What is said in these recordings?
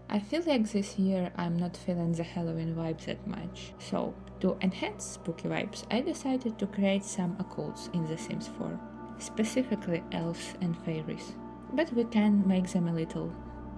I feel like this year I'm not feeling the Halloween vibes that much. So, to enhance spooky vibes, I decided to create some occults in The Sims 4, specifically elves and fairies. But we can make them a little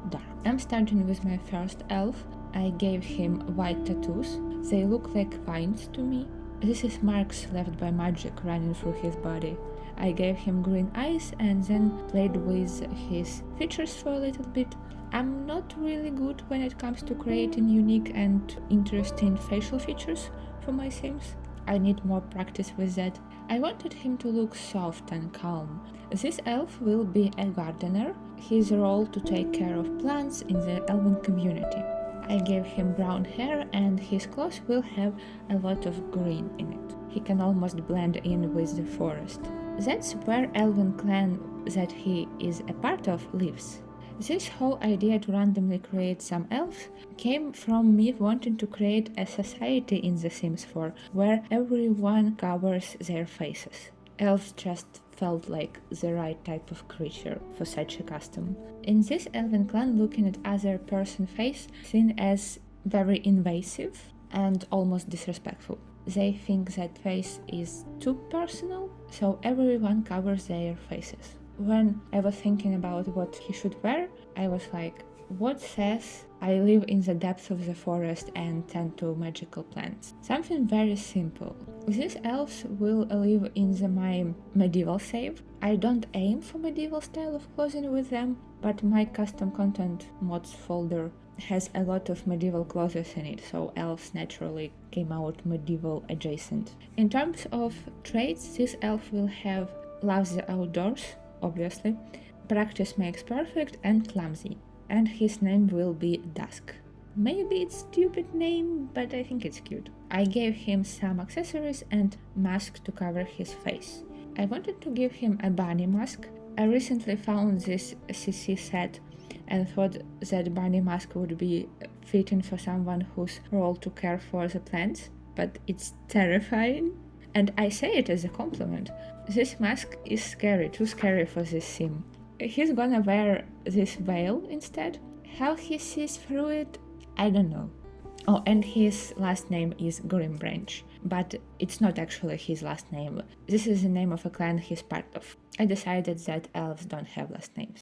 dark. I'm starting with my first elf. I gave him white tattoos. They look like vines to me. This is marks left by magic running through his body. I gave him green eyes and then played with his features for a little bit. I'm not really good when it comes to creating unique and interesting facial features for my Sims. I need more practice with that. I wanted him to look soft and calm. This elf will be a gardener, his role to take care of plants in the elven community. I gave him brown hair and his clothes will have a lot of green in it. He can almost blend in with the forest. That's where elven clan that he is a part of lives. This whole idea to randomly create some elves came from me wanting to create a society in The Sims 4 where everyone covers their faces. Elves just felt like the right type of creature for such a custom. In this elven clan, looking at other person's face seen as very invasive and almost disrespectful. They think that face is too personal, so everyone covers their faces. When I was thinking about what he should wear, I was like, what says I live in the depths of the forest and tend to magical plants? Something very simple. These elves will live in my medieval save. I don't aim for medieval style of clothing with them, but my custom content mods folder has a lot of medieval clothes in it, so elves naturally came out medieval adjacent. In terms of traits, this elf will have loves the outdoors, obviously, practice makes perfect, and clumsy. And his name will be Dusk. Maybe it's a stupid name, but I think it's cute. I gave him some accessories and mask to cover his face. I wanted to give him a bunny mask. I recently found this CC set and thought that bunny mask would be fitting for someone whose role to care for the plants, but it's terrifying. And I say it as a compliment. This mask is scary, too scary for this sim. He's gonna wear this veil instead. How he sees through it, I don't know. Oh, and his last name is Grimbranch, but it's not actually his last name. This is the name of a clan he's part of. I decided that elves don't have last names.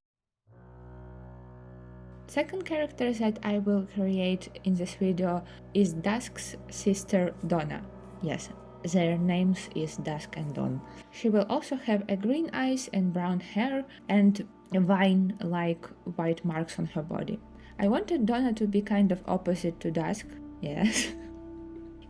Second character that I will create in this video is Dusk's sister Donna. Yes, their names is Dusk and Dawn. She will also have a green eyes and brown hair and vine-like white marks on her body. I wanted Donna to be kind of opposite to Dusk, yes.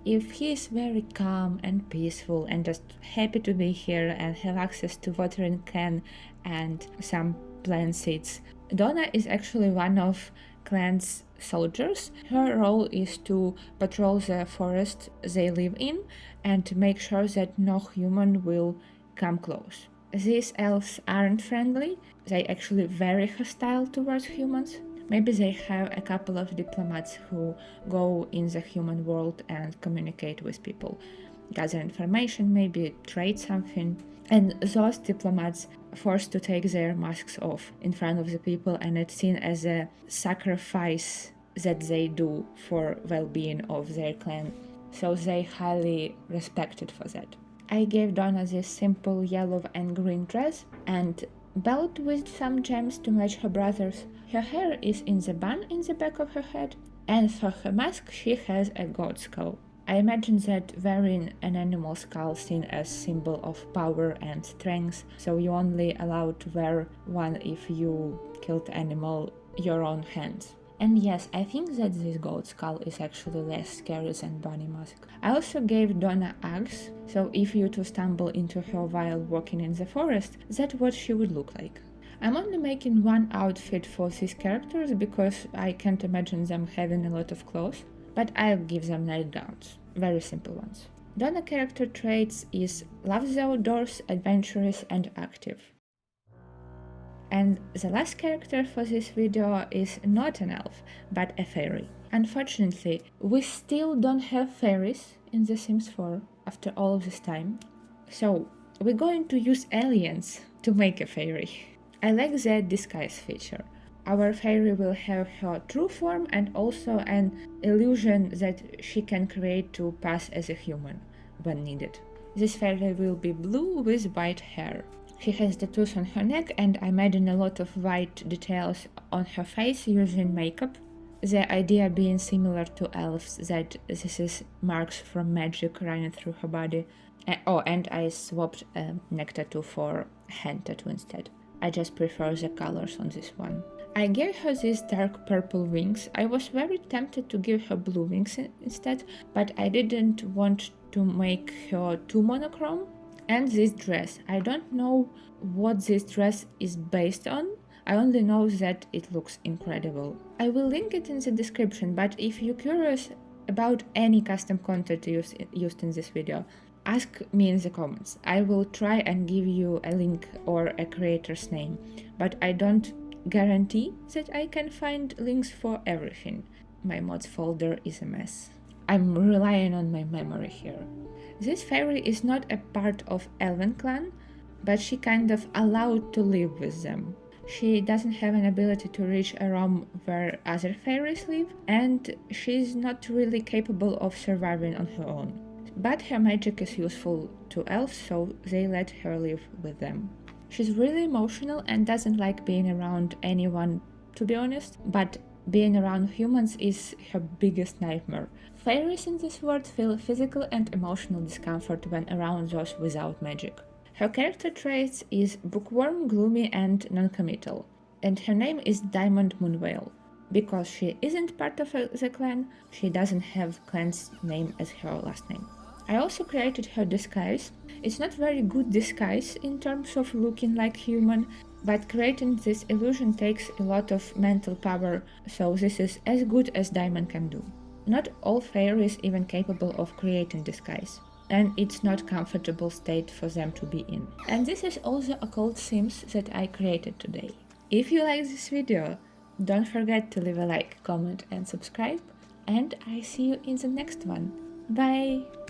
If he is very calm and peaceful and just happy to be here and have access to watering can and some plant seeds, Donna is actually one of clan's soldiers. Her role is to patrol the forest they live in and make sure that no human will come close. These elves aren't friendly, they're actually very hostile towards humans. Maybe they have a couple of diplomats who go in the human world and communicate with people, gather information, maybe trade something. And those diplomats forced to take their masks off in front of the people, and it's seen as a sacrifice that they do for well-being of their clan. So they highly respected for that. I gave Donna this simple yellow and green dress and belt with some gems to match her brothers. Her hair is in the bun in the back of her head, and for her mask she has a goat skull. I imagine that wearing an animal skull seen as symbol of power and strength, so you only allowed to wear one if you killed animal your own hands. And yes, I think that this goat skull is actually less scary than bunny mask. I also gave Donna axe, so if you two stumble into her while walking in the forest, that's what she would look like. I'm only making one outfit for these characters because I can't imagine them having a lot of clothes, but I'll give them nightgowns, very simple ones. Donna character traits is loves the outdoors, adventurous and active. And the last character for this video is not an elf, but a fairy. Unfortunately, we still don't have fairies in The Sims 4 after all of this time. So we're going to use aliens to make a fairy. I like the disguise feature. our fairy will have her true form and also an illusion that she can create to pass as a human when needed. This fairy will be blue with white hair. She has tattoos on her neck, and I made in a lot of white details on her face using makeup. The idea being similar to elves, that this is marks from magic running through her body. And I swapped a neck tattoo for a hand tattoo instead. I just prefer the colors on this one. I gave her these dark purple wings. I was very tempted to give her blue wings instead, but I didn't want to make her too monochrome. And this dress. I don't know what this dress is based on. I only know that it looks incredible. I will link it in the description, but if you're curious about any custom content used in this video, ask me in the comments. I will try and give you a link or a creator's name, but I don't guarantee that I can find links for everything. My mods folder is a mess. I'm relying on my memory here. This fairy is not a part of Elven clan, but she kind of allowed to live with them. She doesn't have an ability to reach a realm where other fairies live, and she's not really capable of surviving on her own. But her magic is useful to elves, so they let her live with them. She's really emotional and doesn't like being around anyone, to be honest, but being around humans is her biggest nightmare. Fairies in this world feel physical and emotional discomfort when around those without magic. Her character traits is bookworm, gloomy, and non-committal, and her name is Diamond Moonveil. Because she isn't part of the clan, she doesn't have clan's name as her last name. I also created her disguise. It's not very good disguise in terms of looking like human, but creating this illusion takes a lot of mental power, so this is as good as Diamond can do. Not all fairies even capable of creating disguise, and it's not comfortable state for them to be in. And this is all the occult sims that I created today. If you like this video, don't forget to leave a like, comment and subscribe, and I see you in the next one. Bye!